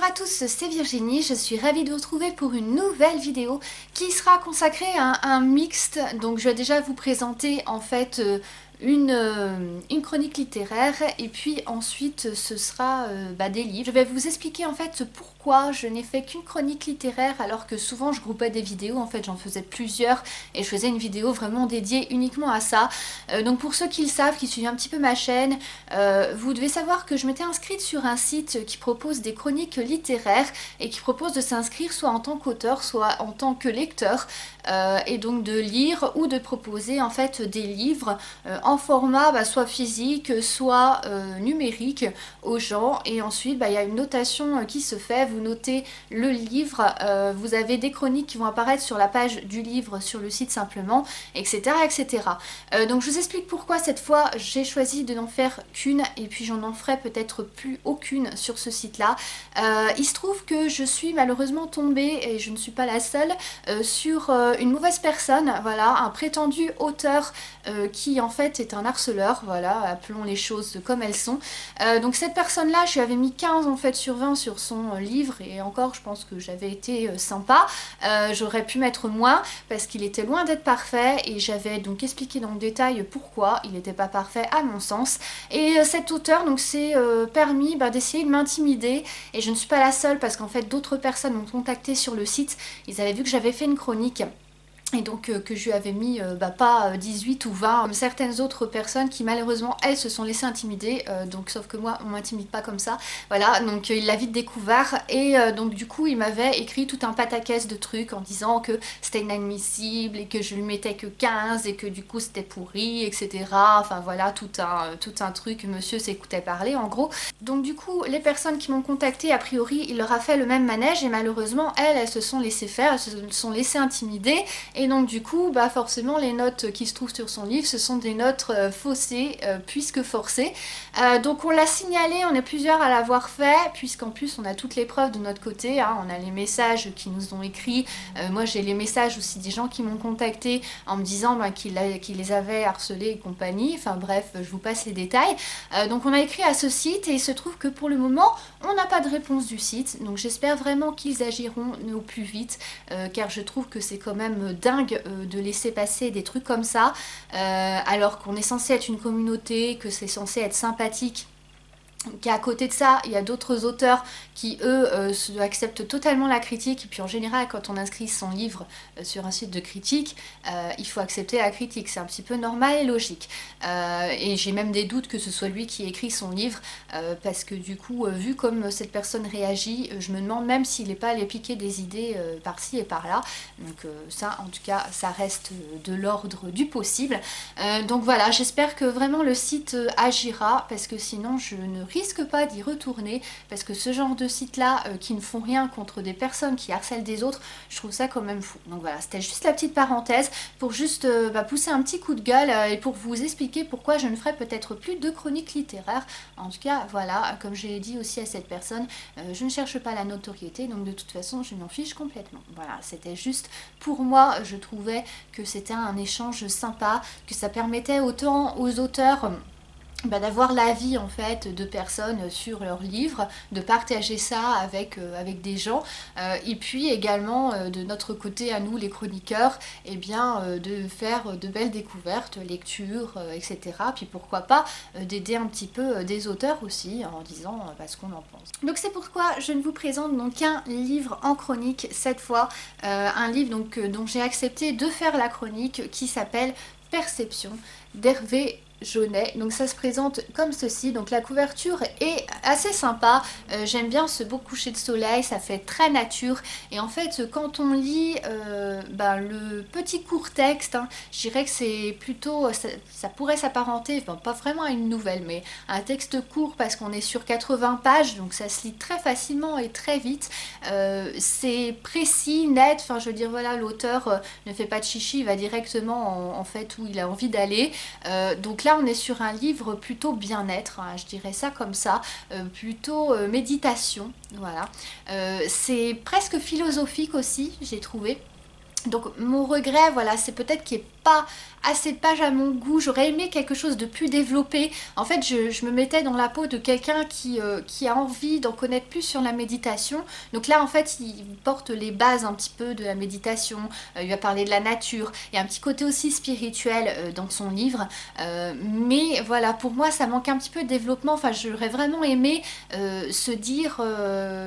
à tous, c'est Virginie, je suis ravie de vous retrouver pour une nouvelle vidéo qui sera consacrée à un mixte. Donc je vais déjà vous présenter en fait une chronique littéraire et puis ensuite ce sera des livres. Je vais vous expliquer en fait pourquoi je n'ai fait qu'une chronique littéraire alors que souvent je groupais des vidéos, en fait j'en faisais plusieurs et je faisais une vidéo vraiment dédiée uniquement à ça. Donc pour ceux qui le savent, qui suivent un petit peu ma chaîne, vous devez savoir que je m'étais inscrite sur un site qui propose des chroniques littéraires et qui propose de s'inscrire soit en tant qu'auteur, soit en tant que lecteur, et donc de lire ou de proposer en fait des livres en format soit physique, soit numérique aux gens. Et ensuite il y a une notation qui se fait, vous notez le livre, vous avez des chroniques qui vont apparaître sur la page du livre sur le site simplement, etc. etc. Donc je vous explique pourquoi cette fois j'ai choisi de n'en faire qu'une et puis j'en ferai peut-être plus aucune sur ce site là. Il se trouve que je suis malheureusement tombée, et je ne suis pas la seule, sur une mauvaise personne, voilà, un prétendu auteur qui en fait est un harceleur, voilà, appelons les choses comme elles sont. Donc cette personne là, je lui avais mis 15 en fait sur 20 sur son livre, et encore je pense que j'avais été sympa, j'aurais pu mettre moins parce qu'il était loin d'être parfait et j'avais donc expliqué dans le détail pourquoi il n'était pas parfait à mon sens. Et cet auteur donc s'est permis d'essayer de m'intimider, et je ne suis pas la seule parce qu'en fait d'autres personnes m'ont contacté sur le site, ils avaient vu que j'avais fait une chronique et donc que je lui avais mis pas 18 ou 20, comme certaines autres personnes qui malheureusement elles se sont laissées intimider, donc sauf que moi on m'intimide pas comme ça, voilà, donc il l'a vite découvert et donc du coup il m'avait écrit tout un pataquès de trucs en disant que c'était inadmissible et que je lui mettais que 15 et que du coup c'était pourri, etc. Enfin voilà, tout un truc, monsieur s'écoutait parler en gros. Donc du coup les personnes qui m'ont contacté, a priori il leur a fait le même manège et malheureusement elles se sont laissées faire, elles se sont laissées intimider. Et donc du coup, forcément les notes qui se trouvent sur son livre, ce sont des notes faussées, puisque forcées. Donc on l'a signalé, on est plusieurs à l'avoir fait, puisqu'en plus on a toutes les preuves de notre côté, hein. On a les messages qui nous ont écrits, moi j'ai les messages aussi des gens qui m'ont contacté en me disant qu'ils les avaient harcelés et compagnie, enfin bref, je vous passe les détails. Donc on a écrit à ce site et il se trouve que pour le moment, on n'a pas de réponse du site, donc j'espère vraiment qu'ils agiront au plus vite, car je trouve que c'est quand même dingue de laisser passer des trucs comme ça, alors qu'on est censé être une communauté, que c'est censé être sympathique. Qu'à côté de ça, il y a d'autres auteurs qui, eux, acceptent totalement la critique. Et puis en général, quand on inscrit son livre sur un site de critique, il faut accepter la critique. C'est un petit peu normal et logique. Et j'ai même des doutes que ce soit lui qui écrit son livre, parce que du coup, vu comme cette personne réagit, je me demande même s'il n'est pas allé piquer des idées par-ci et par-là. Donc ça, en tout cas, ça reste de l'ordre du possible. Donc voilà, j'espère que vraiment le site agira, parce que sinon je ne risque pas d'y retourner, parce que ce genre de site là qui ne font rien contre des personnes qui harcèlent des autres, je trouve ça quand même fou. Donc voilà, c'était juste la petite parenthèse pour juste pousser un petit coup de gueule et pour vous expliquer pourquoi je ne ferai peut-être plus de chroniques littéraires. En tout cas voilà, comme je l'ai dit aussi à cette personne, je ne cherche pas la notoriété, donc de toute façon je m'en fiche complètement. Voilà, c'était juste pour moi, je trouvais que c'était un échange sympa, que ça permettait autant aux auteurs d'avoir l'avis en fait de personnes sur leurs livres, de partager ça avec des gens, et puis également de notre côté à nous les chroniqueurs, de faire de belles découvertes, lectures, etc. Puis pourquoi pas d'aider un petit peu des auteurs aussi en disant ce qu'on en pense. Donc c'est pourquoi je ne vous présente donc qu'un livre en chronique cette fois, un livre donc dont j'ai accepté de faire la chronique, qui s'appelle Perception d'Hervé Jaunet. Donc ça se présente comme ceci, donc la couverture est assez sympa, j'aime bien ce beau coucher de soleil, ça fait très nature, et en fait quand on lit le petit court texte, hein, je dirais que c'est plutôt, ça pourrait s'apparenter, pas vraiment à une nouvelle, mais à un texte court, parce qu'on est sur 80 pages, donc ça se lit très facilement et très vite, c'est précis, net, enfin je veux dire voilà, l'auteur ne fait pas de chichi, il va directement en fait où il a envie d'aller, donc là on est sur un livre plutôt bien-être, hein, je dirais ça comme ça, plutôt méditation, voilà. C'est presque philosophique aussi, j'ai trouvé. Donc mon regret, voilà, c'est peut-être qu'il n'y ait pas assez de pages à mon goût, j'aurais aimé quelque chose de plus développé. En fait, je me mettais dans la peau de quelqu'un qui a envie d'en connaître plus sur la méditation. Donc là, en fait, il porte les bases un petit peu de la méditation, il va parler de la nature, il y a un petit côté aussi spirituel dans son livre. Mais voilà, pour moi, ça manque un petit peu de développement. Enfin, j'aurais vraiment aimé se dire,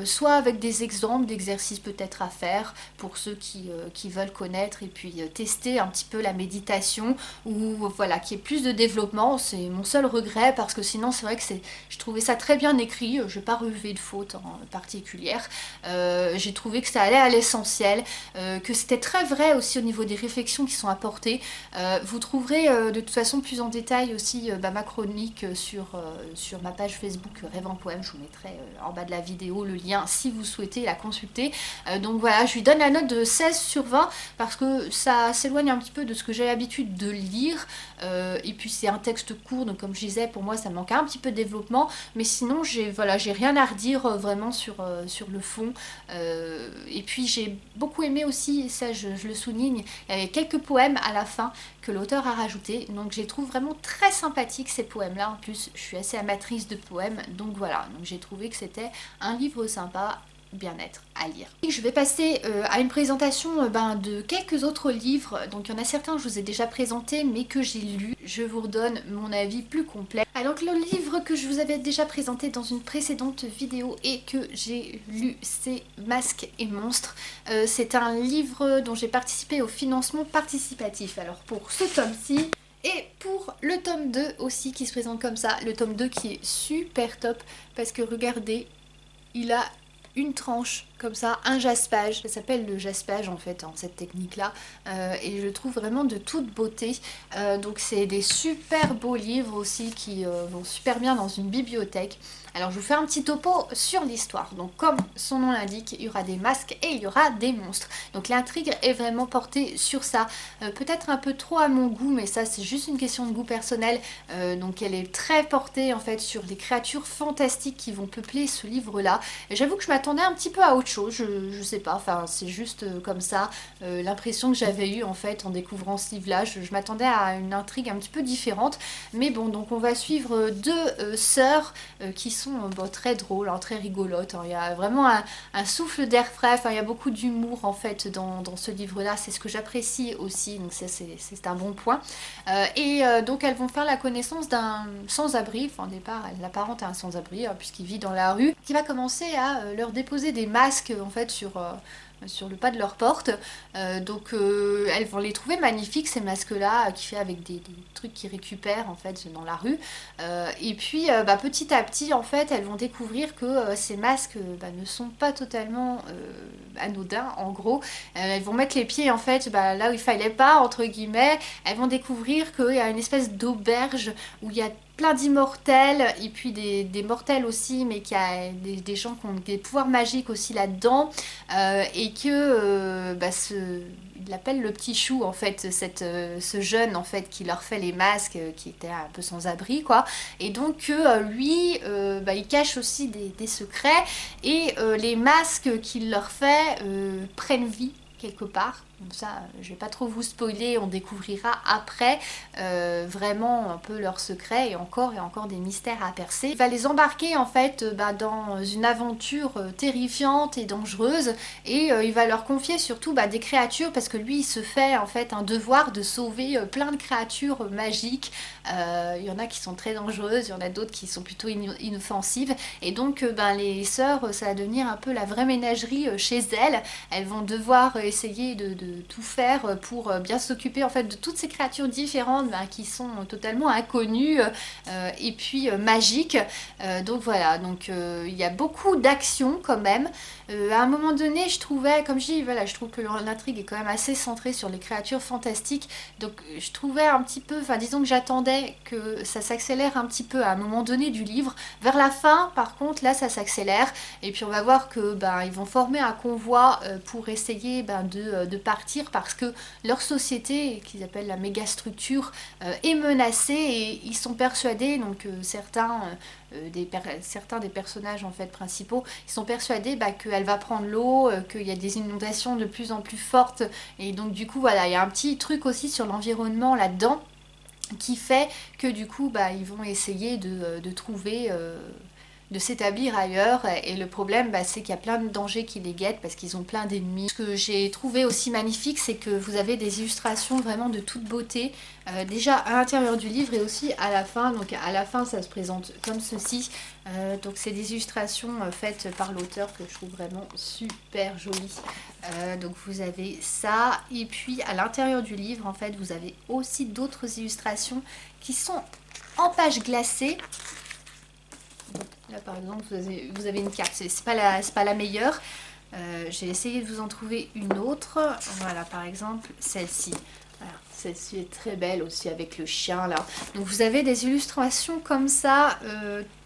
soit avec des exemples d'exercices peut-être à faire, pour ceux qui veulent connaître et puis tester un petit peu la méditation, ou voilà, qu'il y ait plus de développement. C'est mon seul regret, parce que sinon c'est vrai que je trouvais ça très bien écrit, je n'ai pas relevé de faute en particulière. J'ai trouvé que ça allait à l'essentiel, que c'était très vrai aussi au niveau des réflexions qui sont apportées. Vous trouverez de toute façon plus en détail aussi ma chronique sur ma page Facebook Rêve en Poème. Je vous mettrai en bas de la vidéo le lien si vous souhaitez la consulter. Donc voilà, je lui donne la note de 16/20 parce que ça s'éloigne un petit peu de ce que j'ai l'habitude de lire. Et puis c'est un texte court, donc comme je disais, pour moi ça me manque un petit peu de développement. Mais sinon, j'ai rien à redire vraiment sur le fond. Et puis j'ai beaucoup aimé aussi, et ça je le souligne, il y avait quelques poèmes à la fin que l'auteur a rajouté. Donc je les trouve vraiment très sympathiques, ces poèmes-là. En plus, je suis assez amatrice de poèmes. Donc voilà, donc j'ai trouvé que c'était un livre sympa, bien-être à lire. Et je vais passer à une présentation de quelques autres livres. Donc il y en a certains que je vous ai déjà présentés mais que j'ai lus. Je vous redonne mon avis plus complet. Alors le livre que je vous avais déjà présenté dans une précédente vidéo et que j'ai lu, c'est Masques et Monstres. C'est un livre dont j'ai participé au financement participatif. Alors pour ce tome-ci, et pour le tome 2 aussi qui se présente comme ça, le tome 2 qui est super top parce que regardez, il a une tranche comme ça, un jaspage. Ça s'appelle le jaspage en fait, cette technique-là. Et je le trouve vraiment de toute beauté. Donc c'est des super beaux livres aussi qui vont super bien dans une bibliothèque. Alors je vous fais un petit topo sur l'histoire. Donc comme son nom l'indique, il y aura des masques et il y aura des monstres. Donc l'intrigue est vraiment portée sur ça. Peut-être un peu trop à mon goût, mais ça c'est juste une question de goût personnel. Donc elle est très portée en fait sur les créatures fantastiques qui vont peupler ce livre-là. J'avoue que je m'attendais un petit peu à autre chose, je sais pas, enfin c'est juste comme ça, l'impression que j'avais eue en fait en découvrant ce livre-là. Je m'attendais à une intrigue un petit peu différente. Mais bon, donc on va suivre deux sœurs qui sont très drôles, très rigolotes. Il y a vraiment un souffle d'air frais, il y a beaucoup d'humour en fait dans ce livre-là, c'est ce que j'apprécie aussi, donc ça c'est un bon point. Donc elles vont faire la connaissance d'un sans-abri, au départ elle l'apparente à un sans-abri puisqu'il vit dans la rue, qui va commencer à leur déposer des masques en fait sur le pas de leur porte. Elles vont les trouver magnifiques, ces masques-là, qui fait avec des trucs qu'ils récupèrent en fait dans la rue. Et puis petit à petit en fait elles vont découvrir que ces masques ne sont pas totalement anodins en gros. Elles vont mettre les pieds en fait là où il fallait pas, entre guillemets. Elles vont découvrir qu'il y a une espèce d'auberge où il y a plein d'immortels et puis des mortels aussi, mais qu'il y a des gens qui ont des pouvoirs magiques aussi là-dedans, et que il l'appelle le petit chou en fait, ce jeune en fait qui leur fait les masques, qui était un peu sans abri quoi, et donc lui il cache aussi des secrets, et les masques qu'il leur fait prennent vie quelque part. Donc ça, je vais pas trop vous spoiler, on découvrira après vraiment un peu leurs secrets et encore des mystères à percer. Il va les embarquer en fait dans une aventure terrifiante et dangereuse, et il va leur confier surtout des créatures, parce que lui il se fait en fait un devoir de sauver plein de créatures magiques. Il y en a qui sont très dangereuses, il y en a d'autres qui sont plutôt inoffensives, et donc les sœurs, ça va devenir un peu la vraie ménagerie chez elles. Elles vont devoir essayer de tout faire pour bien s'occuper en fait de toutes ces créatures différentes qui sont totalement inconnues et puis magiques. Donc voilà, il y a beaucoup d'action quand même. À un moment donné, je trouvais, comme je dis, je trouve que l'intrigue est quand même assez centrée sur les créatures fantastiques. Donc je trouvais un petit peu, disons que j'attendais que ça s'accélère un petit peu à un moment donné du livre. Vers la fin, par contre, là ça s'accélère. Et puis on va voir que ils vont former un convoi pour essayer de partir partir parce que leur société, qu'ils appellent la mégastructure, est menacée et ils sont persuadés, donc certains des personnages en fait principaux, ils sont persuadés qu'elle va prendre l'eau, qu'il y a des inondations de plus en plus fortes et donc du coup voilà, il y a un petit truc aussi sur l'environnement là-dedans qui fait que du coup ils vont essayer de trouver de s'établir ailleurs et le problème c'est qu'il y a plein de dangers qui les guettent parce qu'ils ont plein d'ennemis. Ce que j'ai trouvé aussi magnifique, c'est que vous avez des illustrations vraiment de toute beauté, déjà à l'intérieur du livre et aussi à la fin. Donc à la fin ça se présente comme ceci, donc c'est des illustrations faites par l'auteur que je trouve vraiment super jolies. Donc vous avez ça et puis à l'intérieur du livre en fait vous avez aussi d'autres illustrations qui sont en page glacée. Là par exemple vous avez une carte, c'est pas la meilleure. J'ai essayé de vous en trouver une autre. Voilà par exemple celle-ci. Voilà, celle-ci est très belle aussi avec le chien là. Donc vous avez des illustrations comme ça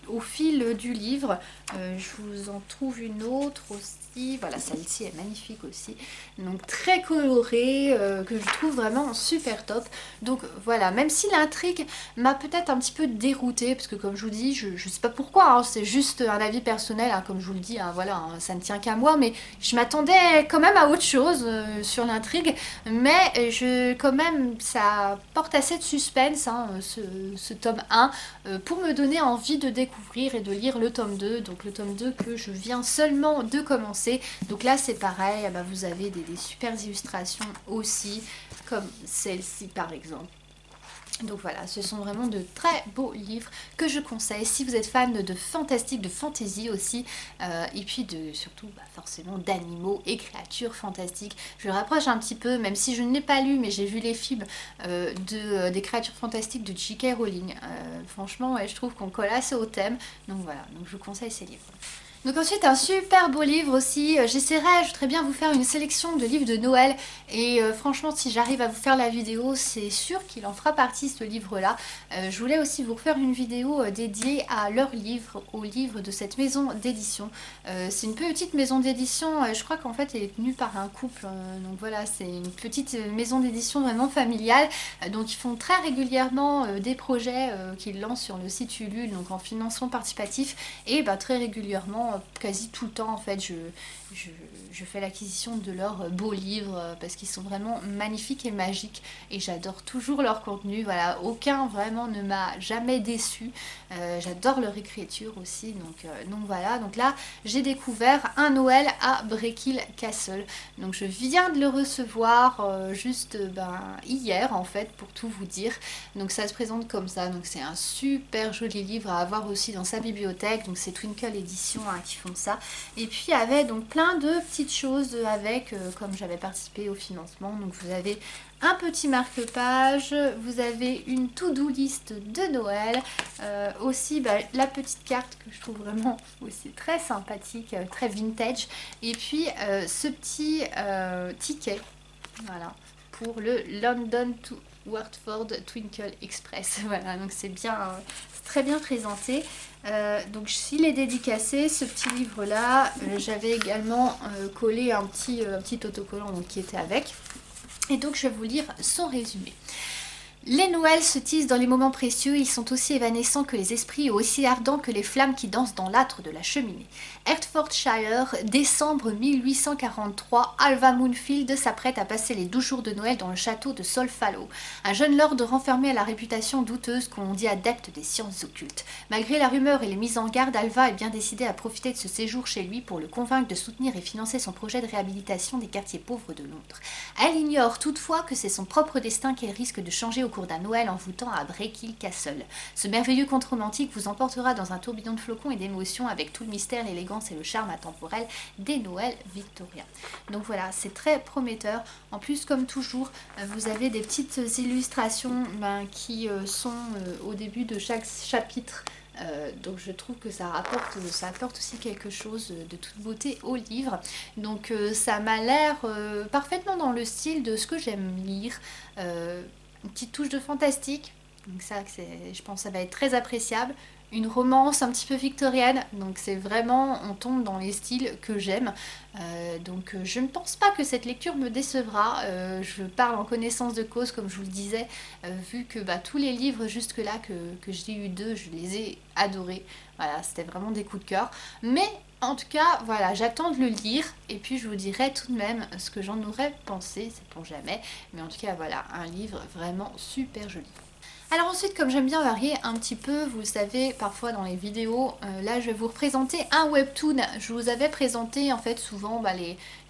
au fil du livre. Je vous en trouve une autre aussi. Voilà, celle-ci est magnifique aussi. Donc très colorée, que je trouve vraiment super top. Donc voilà, même si l'intrigue m'a peut-être un petit peu déroutée, parce que comme je vous dis, je sais pas pourquoi, hein, c'est juste un avis personnel, hein, comme je vous le dis, hein, voilà, hein, ça ne tient qu'à moi, mais je m'attendais quand même à autre chose sur l'intrigue, mais quand même, ça porte assez de suspense, hein, ce tome 1, pour me donner envie de découvrir et de lire le tome 2, donc le tome 2 que je viens seulement de commencer. Donc là c'est pareil, vous avez des super illustrations aussi, comme celle-ci par exemple. Donc voilà, ce sont vraiment de très beaux livres que je conseille si vous êtes fan de fantastique, de fantasy aussi, et puis surtout forcément d'animaux et créatures fantastiques. Je le rapproche un petit peu, même si je ne l'ai pas lu, mais j'ai vu les films des créatures fantastiques de J.K. Rowling. Franchement, je trouve qu'on colle assez au thème, donc voilà, donc je vous conseille ces livres. Donc ensuite un super beau livre aussi, je voudrais bien vous faire une sélection de livres de Noël et franchement si j'arrive à vous faire la vidéo c'est sûr qu'il en fera partie ce livre là. Je voulais aussi vous refaire une vidéo dédiée à leurs livres, aux livres de cette maison d'édition. C'est une petite maison d'édition, je crois qu'en fait elle est tenue par un couple, donc voilà c'est une petite maison d'édition vraiment familiale, donc ils font très régulièrement des projets qu'ils lancent sur le site Ulule, donc en financement participatif et très régulièrement quasi tout le temps en fait je fais l'acquisition de leurs beaux livres parce qu'ils sont vraiment magnifiques et magiques et j'adore toujours leur contenu, voilà, aucun vraiment ne m'a jamais déçu, j'adore leur écriture aussi, donc voilà, donc là j'ai découvert un Noël à Brekil Castle, donc je viens de le recevoir juste hier en fait pour tout vous dire, donc ça se présente comme ça, donc c'est un super joli livre à avoir aussi dans sa bibliothèque, donc c'est Twinkle Edition qui font ça, et puis il y avait donc plein de petites choses avec, comme j'avais participé au financement, donc vous avez un petit marque-page, vous avez une to-do list de Noël, aussi la petite carte que je trouve vraiment aussi très sympathique, très vintage, et puis ce petit ticket, voilà, pour le London to Watford Twinkle Express, voilà, donc c'est bien, c'est très bien présenté. Donc s'il est dédicacé, ce petit livre là, j'avais également collé un petit autocollant donc, qui était avec, et donc je vais vous lire son résumé. Les Noëls se tissent dans les moments précieux, ils sont aussi évanescents que les esprits et aussi ardents que les flammes qui dansent dans l'âtre de la cheminée. Hertfordshire, décembre 1843, Alva Moonfield s'apprête à passer les 12 jours de Noël dans le château de Solfallow. Un jeune lord renfermé à la réputation douteuse qu'on dit adepte des sciences occultes. Malgré la rumeur et les mises en garde, Alva est bien décidée à profiter de ce séjour chez lui pour le convaincre de soutenir et financer son projet de réhabilitation des quartiers pauvres de Londres. Elle ignore toutefois que c'est son propre destin qu'elle risque de changer au cours d'un Noël envoûtant à Brekil Castle. Ce merveilleux conte romantique vous emportera dans un tourbillon de flocons et d'émotions avec tout le mystère, l'élégance et le charme intemporel des Noëls victoriens. Donc voilà, c'est très prometteur. En plus, comme toujours, vous avez des petites illustrations qui sont au début de chaque chapitre. Donc je trouve que ça apporte aussi quelque chose de toute beauté au livre. Donc ça m'a l'air parfaitement dans le style de ce que j'aime lire. Une petite touche de fantastique, donc ça je pense que ça va être très appréciable. une romance un petit peu victorienne, donc c'est vraiment, on tombe dans les styles que j'aime. Donc je ne pense pas que cette lecture me décevra. Je parle en connaissance de cause, comme je vous le disais, vu que tous les livres jusque-là que j'ai eu d'eux, je les ai adorés. Voilà, c'était vraiment des coups de cœur. Mais en tout cas, voilà, j'attends de le lire et puis je vous dirai tout de même ce que j'en aurais pensé, c'est pour jamais. Mais en tout cas, voilà, un livre vraiment super joli. Alors ensuite, comme j'aime bien varier un petit peu, vous le savez, parfois dans les vidéos, là je vais vous représenter un webtoon. Je vous avais présenté en fait souvent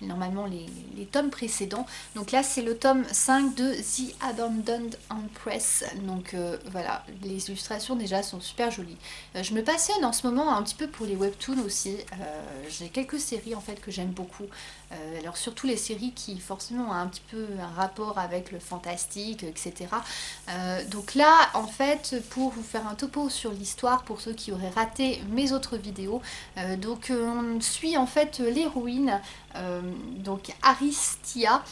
normalement les tomes précédents. Donc là c'est le tome 5 de The Abandoned Empress. Donc voilà, les illustrations déjà sont super jolies. Je me passionne en ce moment un petit peu pour les webtoons aussi. J'ai quelques séries en fait que j'aime beaucoup. Alors surtout les séries qui forcément ont un petit peu un rapport avec le fantastique, etc. Donc là, en fait, pour vous faire un topo sur l'histoire, pour ceux qui auraient raté mes autres vidéos, on suit en fait l'héroïne, donc Aristia,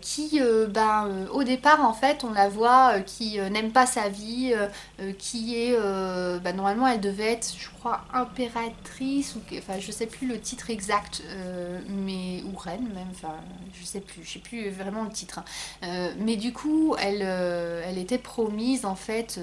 qui au départ en fait on la voit qui n'aime pas sa vie, qui est normalement elle devait être je crois impératrice ou enfin je sais plus le titre exact, mais ou reine même, enfin je sais plus vraiment le titre, hein. Mais du coup elle était promise en fait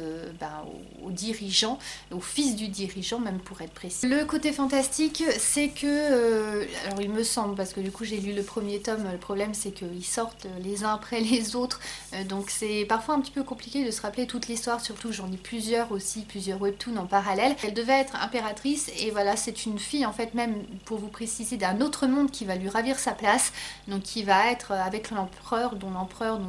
au dirigeant, au fils du dirigeant même pour être précis. Le côté fantastique c'est que alors il me semble, parce que du coup j'ai lu le premier tome, le problème c'est qu'ils sortent les uns après les autres, donc c'est parfois un petit peu compliqué de se rappeler toute l'histoire, surtout j'en ai plusieurs aussi, plusieurs webtoons en parallèle. Elle devait être impératrice et voilà, c'est une fille en fait, même pour vous préciser, d'un autre monde qui va lui ravir sa place, donc qui va être avec l'empereur dont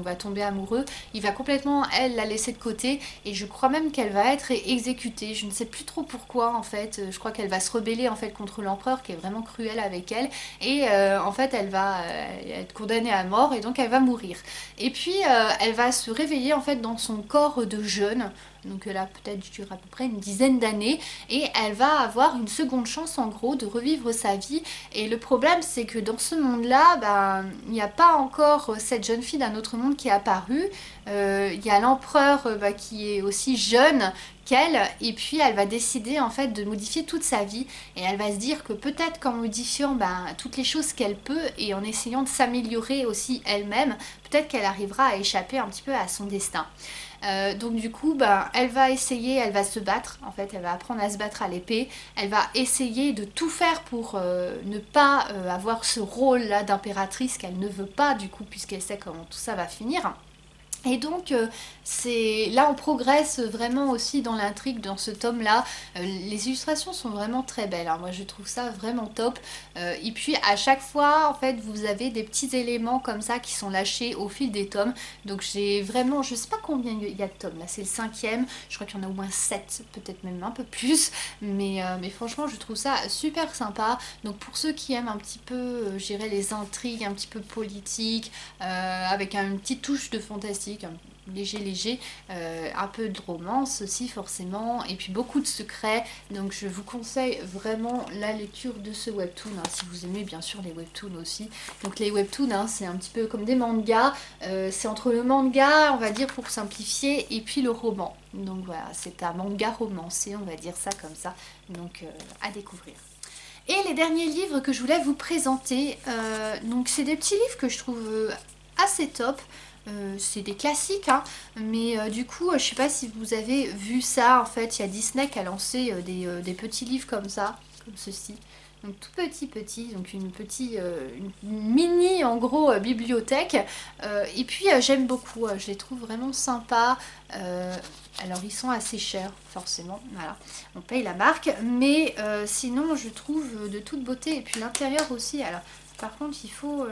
va tomber amoureux. Il va complètement elle la laisser de côté et je crois même qu'elle va être exécutée, je ne sais plus trop pourquoi en fait. Je crois qu'elle va se rebeller en fait contre l'empereur qui est vraiment cruel avec elle, et en fait elle va être condamnée à mort et donc elle va mourir. Et puis elle va se réveiller en fait dans son corps de jeune, donc là peut-être dure à peu près une dizaine d'années, et elle va avoir une seconde chance en gros de revivre sa vie. Et le problème c'est que dans ce monde là, il n'y a pas encore cette jeune fille d'un autre monde qui est apparue. Il y a l'empereur qui est aussi jeune qu'elle, et puis elle va décider en fait de modifier toute sa vie, et elle va se dire que peut-être qu'en modifiant toutes les choses qu'elle peut et en essayant de s'améliorer aussi elle-même, peut-être qu'elle arrivera à échapper un petit peu à son destin. Donc du coup elle va essayer, elle va se battre, en fait elle va apprendre à se battre à l'épée, elle va essayer de tout faire pour ne pas avoir ce rôle là d'impératrice qu'elle ne veut pas du coup, puisqu'elle sait comment tout ça va finir. Et donc c'est là on progresse vraiment aussi dans l'intrigue dans ce tome là. Les illustrations sont vraiment très belles, hein. Moi je trouve ça vraiment top. Et puis à chaque fois en fait vous avez des petits éléments comme ça qui sont lâchés au fil des tomes. Donc j'ai vraiment, je sais pas combien il y a de tomes là, c'est le 5e, je crois qu'il y en a au moins 7, peut-être même un peu plus, mais franchement je trouve ça super sympa. Donc pour ceux qui aiment un petit peu je dirais les intrigues un petit peu politiques, avec une petite touche de fantastique, léger, un peu de romance aussi forcément, et puis beaucoup de secrets. Donc je vous conseille vraiment la lecture de ce webtoon, hein, si vous aimez bien sûr les webtoons aussi. Donc les webtoons c'est un petit peu comme des mangas, c'est entre le manga on va dire pour simplifier et puis le roman. Donc voilà, c'est un manga romancé, on va dire ça comme ça, donc à découvrir. Et les derniers livres que je voulais vous présenter, donc c'est des petits livres que je trouve assez top. C'est des classiques, hein, mais du coup je sais pas si vous avez vu ça, en fait il y a Disney qui a lancé des petits livres comme ça, comme ceci, donc tout petit, donc une mini en gros bibliothèque, et puis j'aime beaucoup, je les trouve vraiment sympas. Alors ils sont assez chers forcément, voilà, on paye la marque, mais sinon je trouve de toute beauté, et puis l'intérieur aussi. Alors par contre, il faut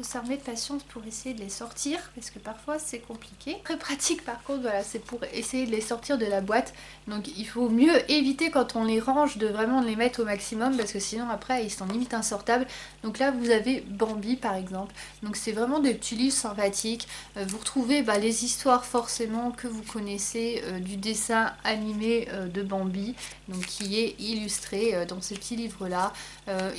s'armer de patience pour essayer de les sortir, parce que parfois c'est compliqué. Très pratique par contre, voilà, c'est pour essayer de les sortir de la boîte. Donc il faut mieux éviter quand on les range de vraiment les mettre au maximum, parce que sinon après ils sont limite insortables. Donc là vous avez Bambi par exemple. Donc c'est vraiment des petits livres sympathiques. Vous retrouvez les histoires forcément que vous connaissez du dessin animé de Bambi, donc qui est illustré dans ces petits livres là.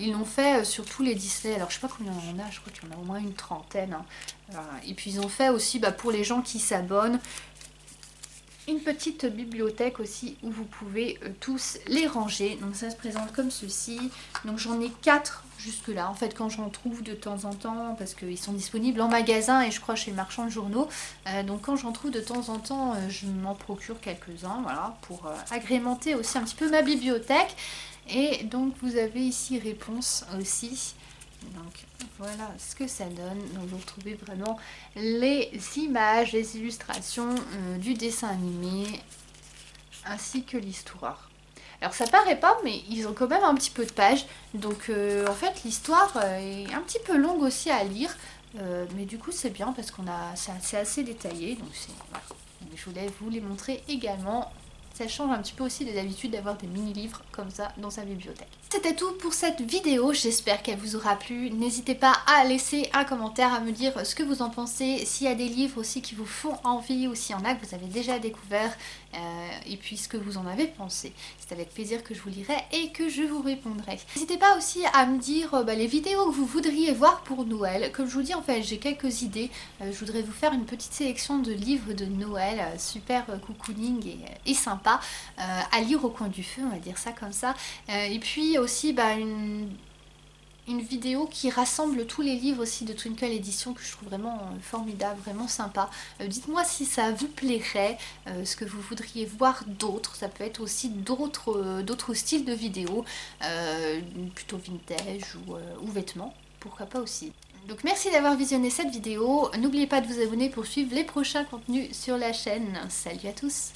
Ils l'ont fait sur tous les Disney. Alors je sais pas combien il y en a, je crois qu'il y en a au moins une trentaine, hein. Et puis ils ont fait aussi pour les gens qui s'abonnent. une petite bibliothèque aussi où vous pouvez tous les ranger. Donc ça se présente comme ceci. Donc j'en ai 4 jusque là. En fait, quand j'en trouve de temps en temps, parce qu'ils sont disponibles en magasin et je crois chez le marchand de journaux. Donc quand j'en trouve de temps en temps, je m'en procure quelques-uns, voilà, pour agrémenter aussi un petit peu ma bibliothèque. Et donc vous avez ici réponse aussi. Donc voilà ce que ça donne. Donc vous retrouvez vraiment les images, les illustrations du dessin animé ainsi que l'histoire. Alors ça paraît pas, mais ils ont quand même un petit peu de pages. Donc en fait l'histoire est un petit peu longue aussi à lire. Mais du coup c'est bien parce c'est assez détaillé. Donc voilà. Donc, je voulais vous les montrer également. Ça change un petit peu aussi de d'habitude d'avoir des mini-livres comme ça dans sa bibliothèque. C'était tout pour cette vidéo, j'espère qu'elle vous aura plu. N'hésitez pas à laisser un commentaire, à me dire ce que vous en pensez, s'il y a des livres aussi qui vous font envie ou s'il y en a que vous avez déjà découvert et puis ce que vous en avez pensé. C'est avec plaisir que je vous lirai et que je vous répondrai. N'hésitez pas aussi à me dire les vidéos que vous voudriez voir pour Noël. Comme je vous dis, en fait j'ai quelques idées. Je voudrais vous faire une petite sélection de livres de Noël, super cocooning et sympa, à lire au coin du feu, on va dire ça comme ça. Et puis aussi une vidéo qui rassemble tous les livres aussi de Twinkle Edition que je trouve vraiment formidable, vraiment sympa. Dites-moi si ça vous plairait, ce que vous voudriez voir d'autres. Ça peut être aussi d'autres styles de vidéos, plutôt vintage ou vêtements, pourquoi pas aussi. Donc merci d'avoir visionné cette vidéo. N'oubliez pas de vous abonner pour suivre les prochains contenus sur la chaîne. Salut à tous!